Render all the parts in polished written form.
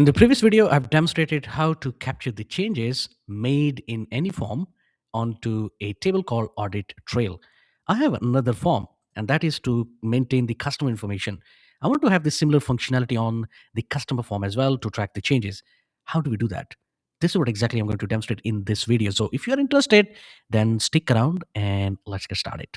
In the previous video, I've demonstrated how to capture the changes made in any form onto a table called audit trail. I have another form, and that is to maintain the customer information. I want to have this similar functionality on the customer form as well to track the changes. How do we do that? This is what exactly I'm going to demonstrate in this video. So if you're interested, then stick around and let's get started.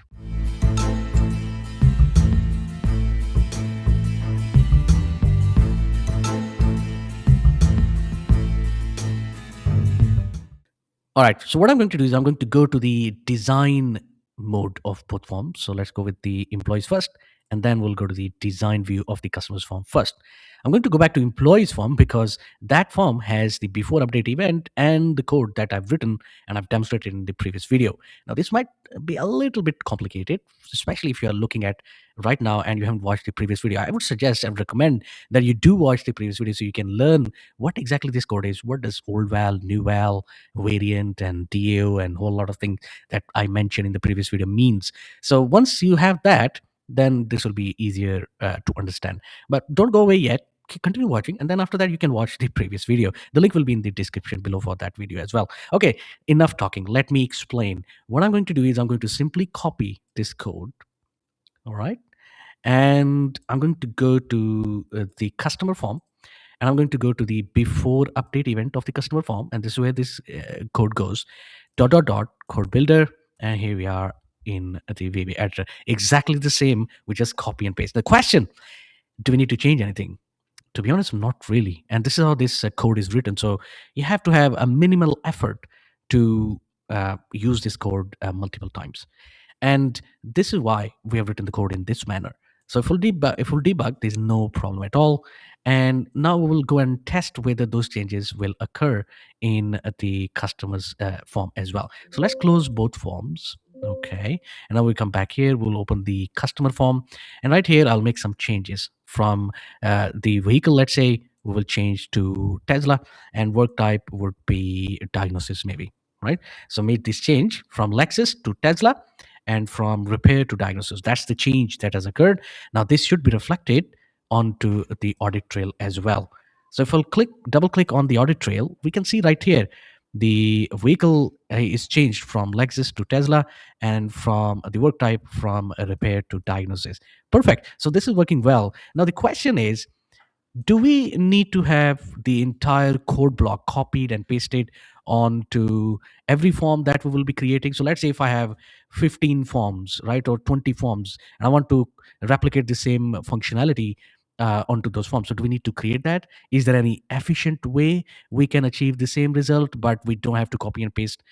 All right. So what I'm going to do is I'm going to go to the design mode of both forms. So let's go with the employees first, and then we'll go to the design view of the customer's form first. I'm going to go back to employees form because that form has the before update event and the code that I've written and I've demonstrated in the previous video. Now this might be a little bit complicated, especially if you're looking at right now and you haven't watched the previous video. I would suggest and recommend that you do watch the previous video so you can learn what exactly this code is. What does old val, new val, variant and DAO and whole lot of things that I mentioned in the previous video means. So once you have that, then this will be easier to understand. But don't go away yet. Continue watching, and then after that you can watch the previous video. The link will be in the description below for that video as well. Okay, enough talking. Let me explain. What I'm going to do is I'm going to simply copy this code. All right, and I'm going to go to the customer form, and I'm going to go to the before update event of the customer form, and this is where this code goes. Dot dot dot code builder, and here we are in the VB editor. Exactly the same. We just copy and paste. The question: do we need to change anything? To be honest, not really. And this is how this code is written. So you have to have a minimal effort to use this code multiple times. And this is why we have written the code in this manner. So if we'll debug, there's no problem at all. And now we will go and test whether those changes will occur in the customer's form as well. So let's close both forms. Okay. And now we come back here. We'll open the customer form. And right here, I'll make some changes from the vehicle. Let's say we will change to Tesla, and work type would be diagnosis maybe, right? So make this change from Lexus to Tesla and from repair to diagnosis. That's the change that has occurred. Now this should be reflected onto the audit trail as well. So if I'll double click on the audit trail, we can see right here the vehicle is changed from Lexus to Tesla, and from the work type from a repair to diagnosis. Perfect. So this is working well. Now the question is, do we need to have the entire code block copied and pasted onto every form that we will be creating? So let's say if I have 15 forms, right, or 20 forms, and I want to replicate the same functionality onto those forms. So do we need to create that? Is there any efficient way we can achieve the same result, but we don't have to copy and paste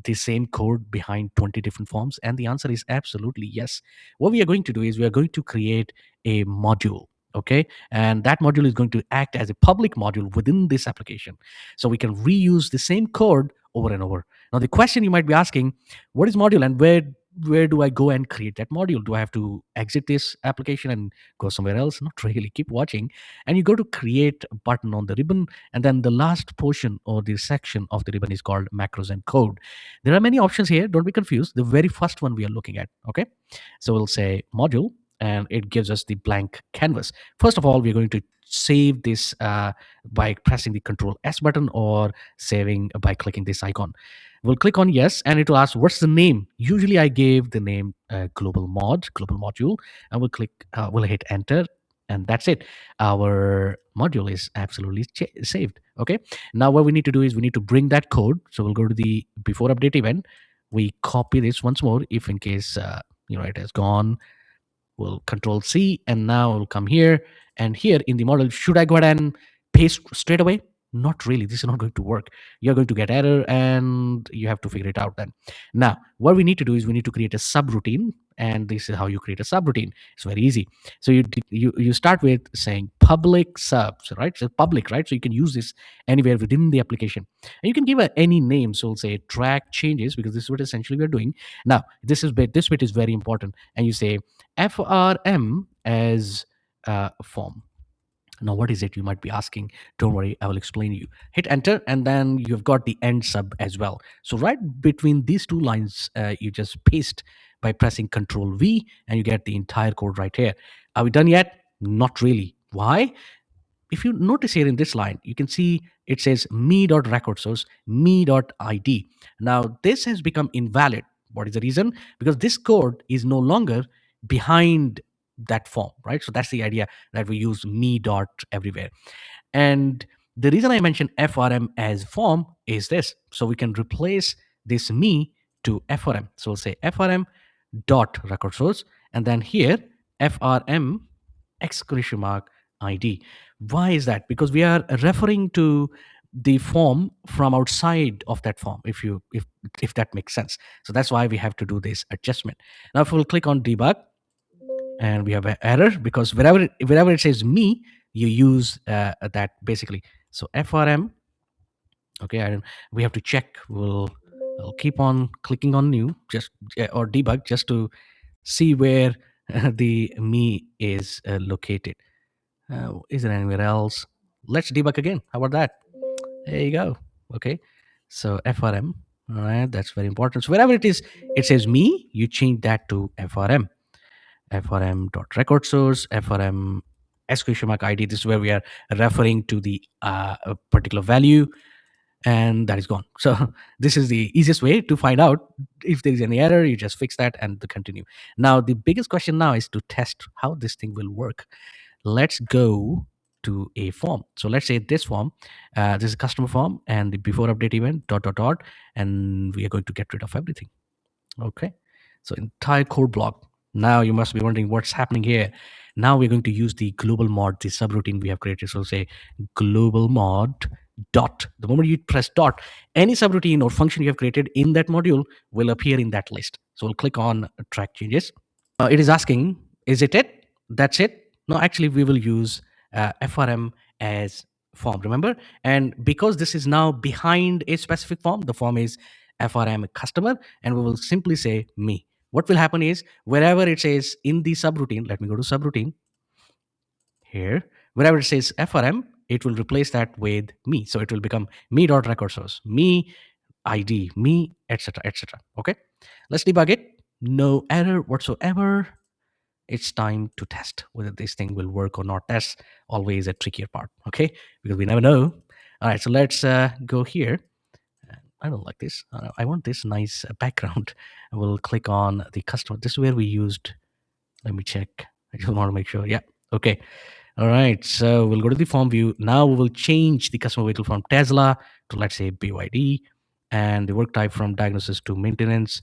the same code behind 20 different forms? And the answer is absolutely yes. What we are going to do is we are going to create a module. Okay, and that module is going to act as a public module within this application, so we can reuse the same code over and over. Now the question you might be asking, what is module, and where do I go and create that module? Do I have to exit this application and go somewhere else? Not really. Keep watching, and you go to create button on the ribbon, and then the last portion or the section of the ribbon is called macros and code. There are many options here, don't be confused. The very first one we are looking at. Okay, so we'll say module, and it gives us the blank canvas. First of all, we're going to save this by pressing the Control S button, or saving by clicking this icon. We'll click on yes, and it will ask what's the name. Usually I gave the name global module, and we'll hit enter, and that's it. Our module is absolutely saved. Okay, now what we need to do is we need to bring that code. So we'll go to the before update event. We copy this once more if in case it has gone. We'll Control C, and now we'll come here, and here in the model, should I go ahead and paste straight away? Not really. This is not going to work. You're going to get error, and you have to figure it out then. Now, what we need to do is we need to create a subroutine, and this is how you create a subroutine. It's very easy. So you start with saying public subs, right? So public, right? So you can use this anywhere within the application, and you can give any name. So we'll say track changes, because this is what essentially we're doing. Now, this bit is very important, and you say FRM as form. Now, what is it? You might be asking. Don't worry, I will explain you. Hit enter, and then you've got the end sub as well. So right between these two lines, you just paste by pressing Control V, and you get the entire code right here. Are we done yet? Not really. Why? if you notice here in this line, you can see it says me.record source, me.id. Now, this has become invalid. What is the reason? Because this code is no longer behind that form, right? So that's the idea that we use me dot everywhere. And the reason I mentioned FRM as form is this. So we can replace this me to FRM. So we'll say FRM dot record source, and then here FRM exclamation mark ID. Why is that? Because we are referring to the form from outside of that form, if that makes sense. So that's why we have to do this adjustment. Now if we'll click on debug, and we have an error because wherever it says me, you use that basically. So FRM, okay, we have to check. I'll keep on clicking on new, just or debug, just to see where the me is located. Is there anywhere else? Let's debug again. How about that? There you go. Okay. So FRM. All right. That's very important. So wherever it is, it says me, you change that to FRM. FRM dot record source, FRM exclamation mark ID. This is where we are referring to the a particular value, and that is gone. So this is the easiest way to find out if there is any error. You just fix that and to continue. Now the biggest question now is to test how this thing will work. Let's go to a form. So let's say this form, this is a customer form, and the before update event dot dot dot, and we are going to get rid of everything. Okay. So entire code block. Now you must be wondering what's happening here. Now we're going to use the global mod, the subroutine we have created. So say global mod dot. The moment you press dot, any subroutine or function you have created in that module will appear in that list. So we'll click on track changes. It is asking, is it it? That's it? No, actually, we will use FRM as form, remember? And because this is now behind a specific form, the form is FRM customer, and we will simply say me. What will happen is wherever it says in the subroutine, let me go to subroutine here, wherever it says FRM, it will replace that with me. So it will become me.record source, me ID, me, etc., etc. Okay, let's debug it. No error whatsoever. It's time to test whether this thing will work or not. That's always a trickier part, okay? Because we never know. All right, so let's go here. I don't like this. I want this nice background. We'll click on the customer. This is where we used. Let me check. I just want to make sure. Yeah. Okay. All right. So we'll go to the form view. Now we will change the customer vehicle from Tesla to, let's say, BYD, and the work type from diagnosis to maintenance.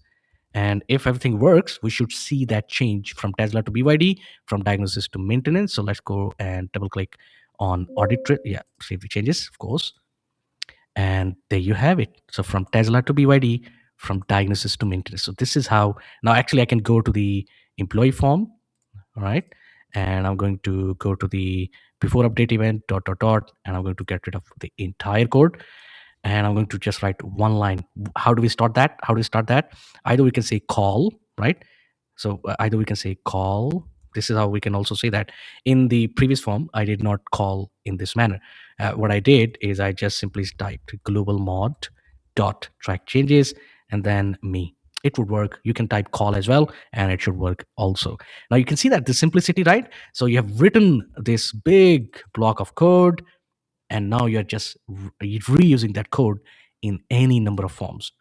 And if everything works, we should see that change from Tesla to BYD, from diagnosis to maintenance. So let's go and double click on audit. Yeah, save the changes, of course. And there you have it. So from Tesla to BYD, from diagnosis to maintenance. So this is how, now actually I can go to the employee form, all right? And I'm going to go to the before update event dot dot dot, and I'm going to get rid of the entire code. And I'm going to just write one line. How do we start that? How do we start that? Either we can say call, right? So either we can say call. This is how we can also say that. In the previous form, I did not call in this manner. What I did is I just simply typed global mod dot track changes and then me. It would work. You can type call as well, and it should work also. Now you can see that the simplicity, right? So you have written this big block of code, and now you're just reusing that code in any number of forms.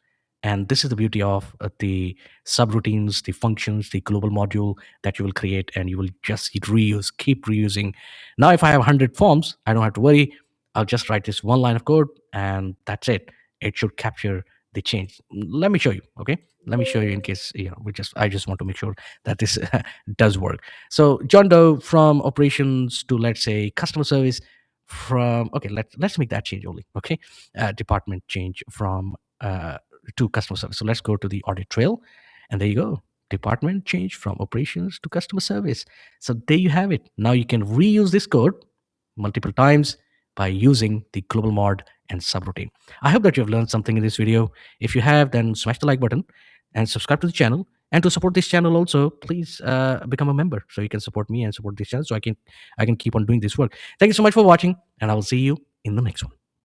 And this is the beauty of the subroutines, the functions, the global module that you will create, and you will just reuse, keep reusing. Now if I have 100 forms, I don't have to worry. I'll just write this one line of code, and that's it. It should capture the change. Let me show you. Okay, let me show you, in case I just want to make sure that this does work. So John Doe from operations to, let's say, customer service. From, okay, let's make that change only. Okay, department change from to customer service. So let's go to the audit trail, and there you go. Department change from operations to customer service. So there you have it. Now you can reuse this code multiple times by using the global mod and subroutine. I hope that you have learned something in this video. If you have, then smash the like button and subscribe to the channel. And to support this channel also, please become a member so you can support me and support this channel, so I can keep on doing this work. Thank you so much for watching, and I will see you in the next one.